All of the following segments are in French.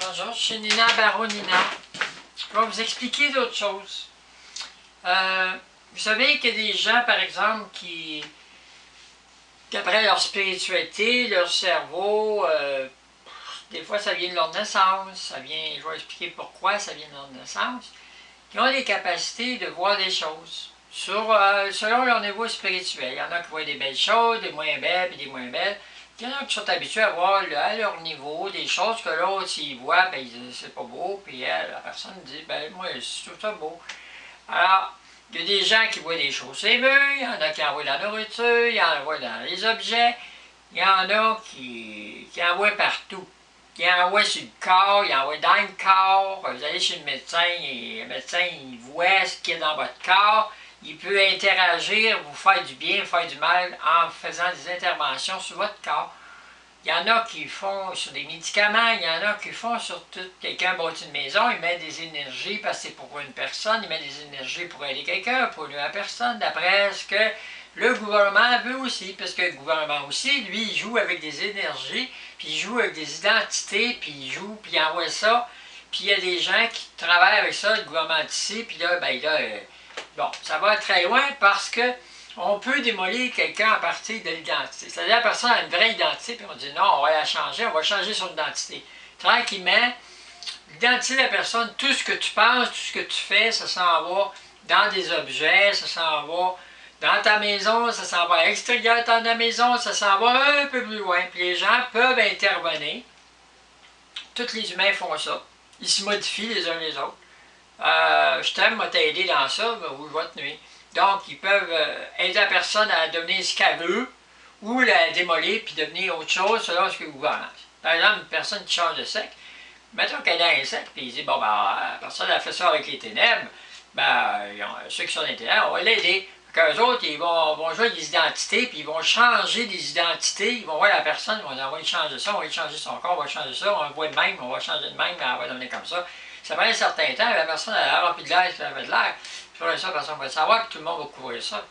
Bonjour, je suis Nina Baronina. Je vais vous expliquer d'autres choses. Vous savez qu'il y a des gens, par exemple, d'après leur spiritualité, leur cerveau, des fois ça vient de leur naissance, je vais expliquer pourquoi ça vient de leur naissance, qui ont des capacités de voir des choses selon leur niveau spirituel. Il y en a qui voient des belles choses, des moins belles et des moins belles. Il y en a qui sont habitués à voir à leur niveau des choses que l'autre, s'il voit, ben, il dit c'est pas beau, puis la personne dit ben moi je trouve ça beau. Alors, il y a des gens qui voient des choses c'est mieux, il y en a qui en voient dans la nourriture, il y en voient dans les objets, il y en a qui en voient partout. Il en voit sur le corps, il en voit dans le corps. Vous allez chez le médecin et le médecin il voit ce qu'il y a dans votre corps. Il peut interagir, vous faire du bien, vous faire du mal en faisant des interventions sur votre corps. Il y en a qui font sur des médicaments, il y en a qui font sur tout. Quelqu'un bâtit une maison, il met des énergies parce que c'est pour une personne, il met des énergies pour aider quelqu'un, pour lui à personne, d'après ce que le gouvernement veut aussi, parce que le gouvernement aussi, lui, il joue avec des énergies, puis il joue avec des identités, puis il joue, puis il envoie ça, puis il y a des gens qui travaillent avec ça, le gouvernement ici, puis là, ben là, bon, ça va très loin parce que on peut démolir quelqu'un à partir de l'identité. C'est-à-dire la personne a une vraie identité, puis on dit non, on va la changer, on va changer son identité. Tranquillement, l'identité de la personne, tout ce que tu penses, tout ce que tu fais, ça s'en va dans des objets, ça s'en va dans ta maison, ça s'en va à l'extérieur de ta maison, ça s'en va un peu plus loin. Puis les gens peuvent intervenir. Tous les humains font ça. Ils se modifient les uns les autres. Je t'aime, moi t'aider dans ça, ou je vais te nuire. Donc, ils peuvent aider la personne à devenir ce qu'elle veut, ou la démolir puis devenir autre chose selon ce que vous gouvernez. Par exemple, une personne qui change de sexe, mettons qu'elle est un secte, puis il dit, bon, ben, la personne a fait ça avec les ténèbres, ben, ceux qui sont dans les ténèbres, on va l'aider. Qu'eux autres, ils vont jouer des identités, puis ils vont changer des identités, ils vont voir la personne, ils vont dire, on va lui changer ça, on va lui changer son corps, on va changer ça, on voit de même, on va changer de même, elle va devenir comme ça. Ça prend un certain temps, la personne elle a rempli de l'air, elle avait de l'air, puis après ça, la personne va le savoir, puis tout le monde va couvrir ça.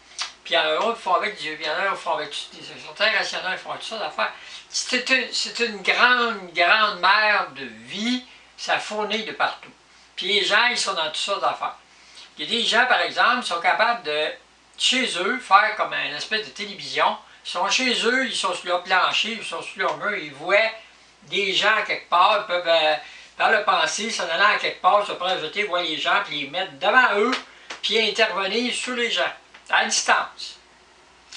Puis il y en a d'autres qui font avec Dieu, puis il y en a d'autres qui font avec tout, ils sont très rationnels, ils font tout ça d'affaires. C'est une grande mer de vie, ça fournit de partout. Puis les gens, ils sont dans toutes sortes d'affaires. Il y a des gens, par exemple, qui sont capables de chez eux, faire comme une espèce de télévision. Ils sont chez eux, ils sont sur leur plancher, ils sont sur leur mur, ils voient des gens quelque part, ils peuvent, par le penser, s'en allant à quelque part, se projeter, voir les gens, puis les mettre devant eux, puis intervenir sur les gens, à distance.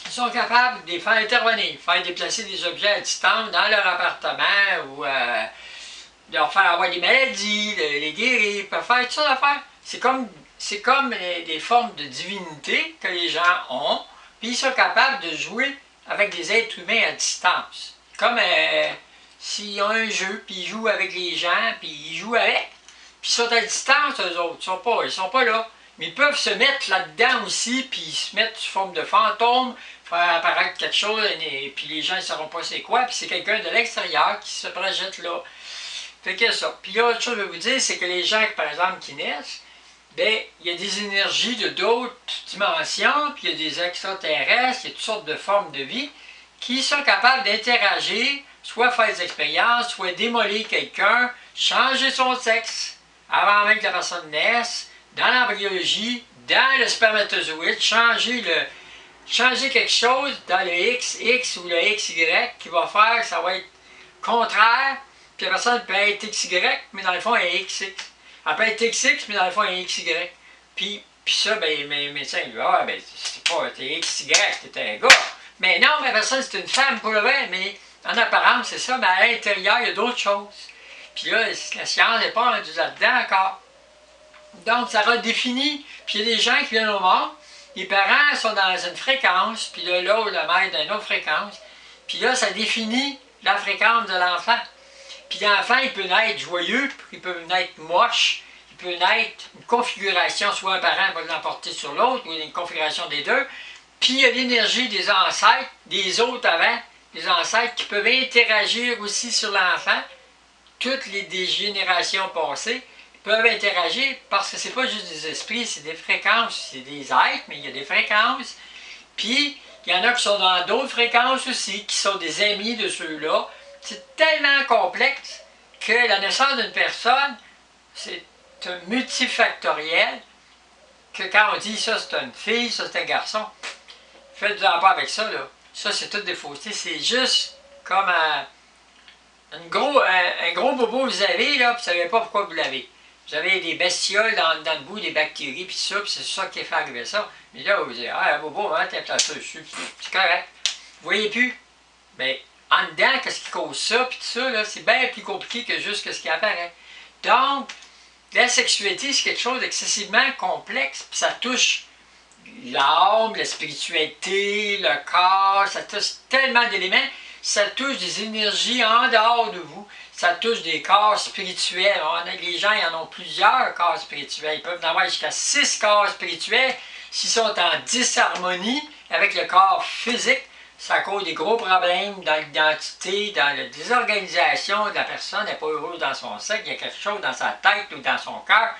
Ils sont capables de les faire intervenir, faire déplacer des objets à distance dans leur appartement, ou de leur faire avoir des maladies, de les guérir, ils peuvent faire toutes sortes d'affaires. C'est comme des formes de divinité que les gens ont, puis ils sont capables de jouer avec des êtres humains à distance. Comme s'ils ont un jeu, puis ils jouent avec les gens, puis ils jouent avec, puis ils sont à distance, eux autres, ils sont pas là. Mais ils peuvent se mettre là-dedans aussi, puis ils se mettent sous forme de fantôme, faire apparaître quelque chose, et puis les gens ne sauront pas c'est quoi, puis c'est quelqu'un de l'extérieur qui se projette là. Fait que ça. Puis l'autre chose que je vais vous dire, c'est que les gens, par exemple, qui naissent, bien, il y a des énergies de d'autres dimensions, puis il y a des extraterrestres, il y a toutes sortes de formes de vie qui sont capables d'interagir, soit faire des expériences, soit démolir quelqu'un, changer son sexe avant même que la personne naisse, dans l'embryologie, dans le spermatozoïde, changer quelque chose dans le X ou le XY qui va faire que ça va être contraire, puis la personne peut être XY, mais dans le fond elle est XX. Elle peut être XX, mais dans le fond, elle est XY. Puis ça, ben, mes médecins disent, ah, ben, c'est pas, t'es XY, t'es un gars. Mais non, la personne, c'est une femme pour le vrai, mais en apparence, c'est ça, mais à l'intérieur, il y a d'autres choses. Puis là, la science n'est pas rendue là-dedans encore. Donc, ça redéfinit. Puis il y a des gens qui viennent au monde, les parents sont dans une fréquence, puis là, l'autre, la mère, dans une autre fréquence. Puis là, ça définit la fréquence de l'enfant. Puis l'enfant, il peut naître joyeux, il peut naître moche, il peut naître une configuration, soit un parent va l'emporter sur l'autre, ou une configuration des deux. Puis il y a l'énergie des ancêtres, des autres avant, des ancêtres qui peuvent interagir aussi sur l'enfant. Toutes des générations passées peuvent interagir parce que c'est pas juste des esprits, c'est des fréquences, c'est des êtres, mais il y a des fréquences. Puis il y en a qui sont dans d'autres fréquences aussi, qui sont des amis de ceux-là. C'est tellement complexe que la naissance d'une personne, c'est un multifactoriel, que quand on dit ça c'est une fille, ça c'est un garçon, faites-en pas avec ça, là. Ça, c'est toutes des faussetés. C'est juste comme un gros bobo que vous avez, là, puis vous ne savez pas pourquoi vous l'avez. Vous avez des bestioles dans le bout, des bactéries, puis ça, puis c'est ça qui fait arriver ça. Mais là, vous dites, ah, un bobo, hein, t'es placé dessus. C'est correct. Vous voyez plus? Mais en dedans, qu'est-ce qui cause ça, puis tout ça, là, c'est bien plus compliqué que juste ce qui apparaît. Donc, la sexualité, c'est quelque chose d'excessivement complexe, puis ça touche l'âme, la spiritualité, le corps, ça touche tellement d'éléments, ça touche des énergies en dehors de vous, ça touche des corps spirituels. Les gens, ils en ont plusieurs corps spirituels, ils peuvent en avoir jusqu'à 6 corps spirituels s'ils sont en disharmonie avec le corps physique. Ça cause des gros problèmes dans l'identité, dans la désorganisation de la personne, elle n'est pas heureuse dans son sexe, il y a quelque chose dans sa tête ou dans son cœur.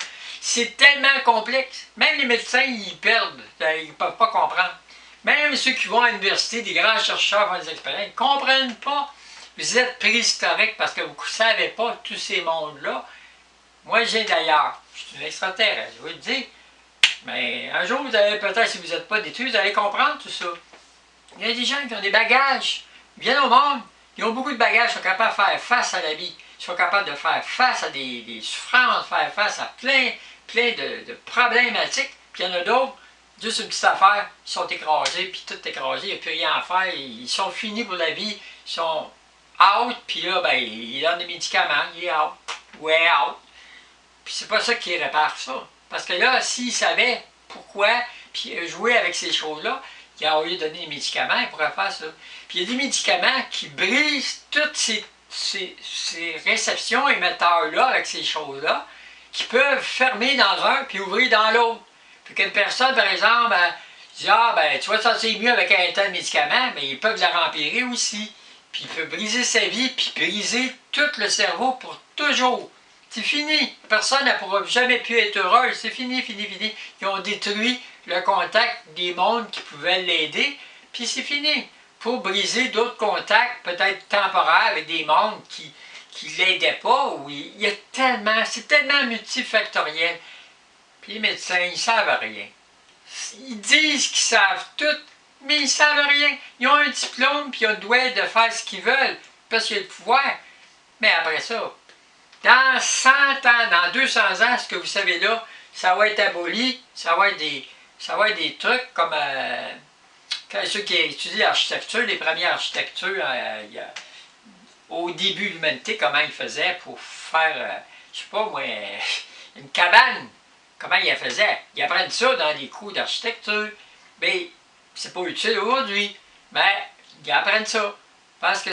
C'est tellement complexe. Même les médecins, ils perdent. Ils ne peuvent pas comprendre. Même ceux qui vont à l'université, des grands chercheurs font des expériences, ils ne comprennent pas. Vous êtes préhistorique parce que vous ne savez pas tous ces mondes-là. Moi, je viens d'ailleurs. Je suis un extraterrestre, je vous le dis. Mais un jour, vous allez peut-être, si vous n'êtes pas détruit, vous allez comprendre tout ça. Il y a des gens qui ont des bagages. Ils viennent au monde. Ils ont beaucoup de bagages. Ils sont capables de faire face à la vie. Ils sont capables de faire face à des souffrances, faire face à plein de problématiques. Puis il y en a d'autres, juste une petite affaire, ils sont écrasés, puis tout écrasé, il n'y a plus rien à faire. Ils sont finis pour la vie. Ils sont out, puis là, ben, ils donnent des médicaments. Il est out. Ouais, out. Puis c'est pas ça qui répare ça. Parce que là, s'ils savaient pourquoi, puis jouer avec ces choses-là, au lieu de donner des médicaments, il pourrait faire ça. Puis il y a des médicaments qui brisent toutes ces réceptions émetteurs-là, avec ces choses-là, qui peuvent fermer dans un puis ouvrir dans l'autre. Puis qu'une personne, par exemple, dit, ah, ben, tu vas te sentir mieux avec un tel médicament, mais ils peuvent la rempirer aussi. Puis il peut briser sa vie, puis briser tout le cerveau pour toujours. C'est fini. Personne ne pourra jamais plus être heureuse. C'est fini, fini, fini. Ils ont détruit le contact des mondes qui pouvaient l'aider, puis c'est fini. Pour briser d'autres contacts, peut-être temporaires, avec des mondes qui ne l'aidaient pas, ou il y a tellement, c'est tellement multifactoriel. Puis les médecins, ils ne savent rien. Ils disent qu'ils savent tout, mais ils ne savent rien. Ils ont un diplôme, puis ils ont le droit de faire ce qu'ils veulent, parce qu'ils ont le pouvoir. Mais après ça, dans 100 ans, dans 200 ans, ce que vous savez là, ça va être aboli, ça va être des trucs comme ceux qui étudient l'architecture, les premières architectures, au début de l'humanité, comment ils faisaient pour faire, je sais pas moi, une cabane. Comment ils faisaient? Ils apprennent ça dans des cours d'architecture. Mais c'est pas utile aujourd'hui. Mais ils apprennent ça. Parce que